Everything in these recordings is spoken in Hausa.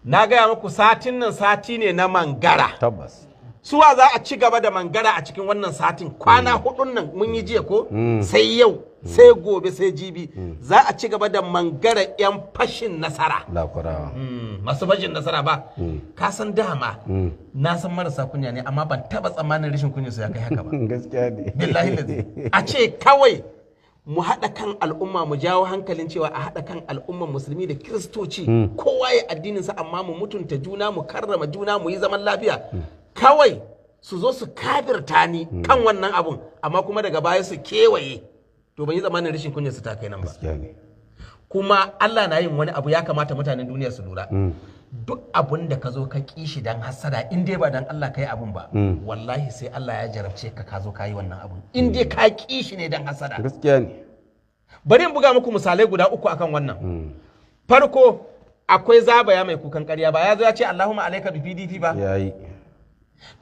na gaya muku satin nan sati ne na mangara. Tabbas. Suwa za a ci gaba da mangara a cikin wannan satin kwana hudun nan mun yi jiya ko sai yau sai gobe sai jibi za a ci gaba da mangara yan fashin nasara. Lakurawa. Masu fashin nasara ba. Ka san dama na san marasa kunya ne amma ban taba tsammanin rashin kunya su ya kai haka ba. Gaskiya ne. Billahi lazi. A ce kawai mu haɗa kan al'umma mu jawo hankalin cewa a haɗa kan al'umman musulmi da kiristoci kowa ya addininsa amma mu mutunta juna mu karrama juna mu yi zaman lafiya kawai su zo su kafirta ni kan wannan abun amma kuma daga baya su kewaye to ban yi zamanin rashin kunya su ta kai nan ba kuma Allah na yin wani abu ya kamata mutanen duniya su lura duk abun da ka zo ka ƙi shi dan hasada in dai ba dan Allah ka yi abun ba wallahi sai Allah ya jarabce ka zo ka yi wannan abun in dai ka ƙi shi ne dan hasada gaskiya ne bari in buga muku misalai guda uku akan wannan farko akwai zabaya mai kukan ƙarya ba ya zo ya ce Allahumma alaika bi PDP ba yayi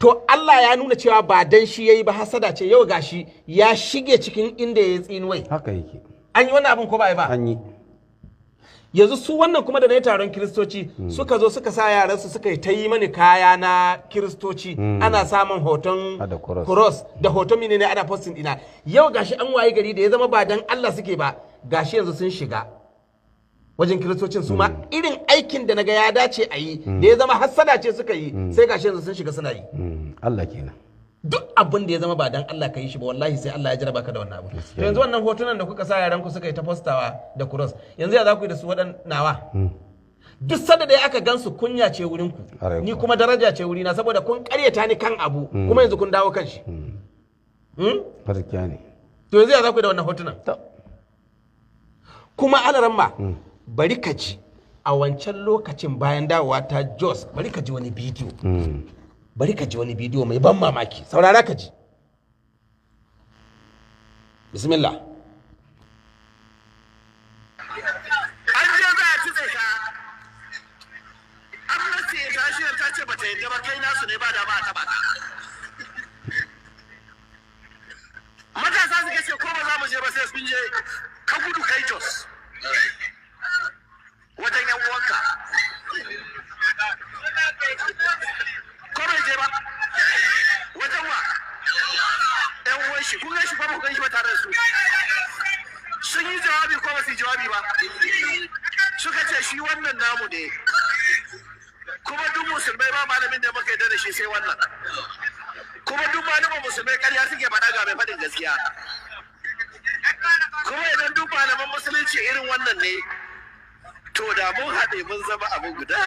to Allah ya nuna cewa ba dan shi yayi ba hasada ce yau gashi ya shige cikin inda ya tsinuwai haka yake an yi wannan abun ko ba ba an yi yanzu su wannan kuma da na yi taron kiristoci suka zo suka sa yaransu suka yi ta yi mani kaya na kiristoci ana samun hoton cross da hoton mine ne ana postin dina yau gashi an waye gari da ya zama ba dan Allah suke ba gashi yanzu sun shiga wajen kiristocin su ma irin aikin da naga ya dace a yi da ya zama hassada ce suka yi sai gashi yanzu sun shiga suna yi Allah kenan duk abin da ya zama ba dan Allah ka yi shi ba wallahi sai Allah ya jaraba ka da wannan abu to yanzu wannan hotunan da kuka sa yaran ku suka yi ta postawa da cross yanzu ya za ku yi da su waɗannawa duk sanda da aka gansu kunya ce wurin ku ni kuma daraja ce wurina saboda kun karyata ni kan abu kuma yanzu kun dawo kan shi gaskiya ne to yanzu ya za ku yi da wannan hotunan kuma alaran ma bari ka ji a wancan lokacin bayan dawowa ta Jos bari ka ji wani bidiyo bari ka ji wani bidiyo mai ban mamaki saurara ka ji bismillah an je za a tutse ka amnesty international ta ce bata yadda ba kai nasu ne ba da ba a taba ka matasa suka ce ko ba za mu je ba sai sun je ka gudu kai Jos wajen yan uwanka ko bai je ba wajen wa yan uwan shi kun gan shi ba mu gan shi ba tare da su sun yi jawabi ko ba su yi jawabi ba suka ce shi wannan namu ne kuma duk musulmai ba malamin da muka yarda da shi sai wannan kuma duk malaman musulmai ƙarya suke faɗa ga mai faɗin gaskiya kuma idan duk malaman musulunci irin wannan ne to da mun haɗe mun zama abu guda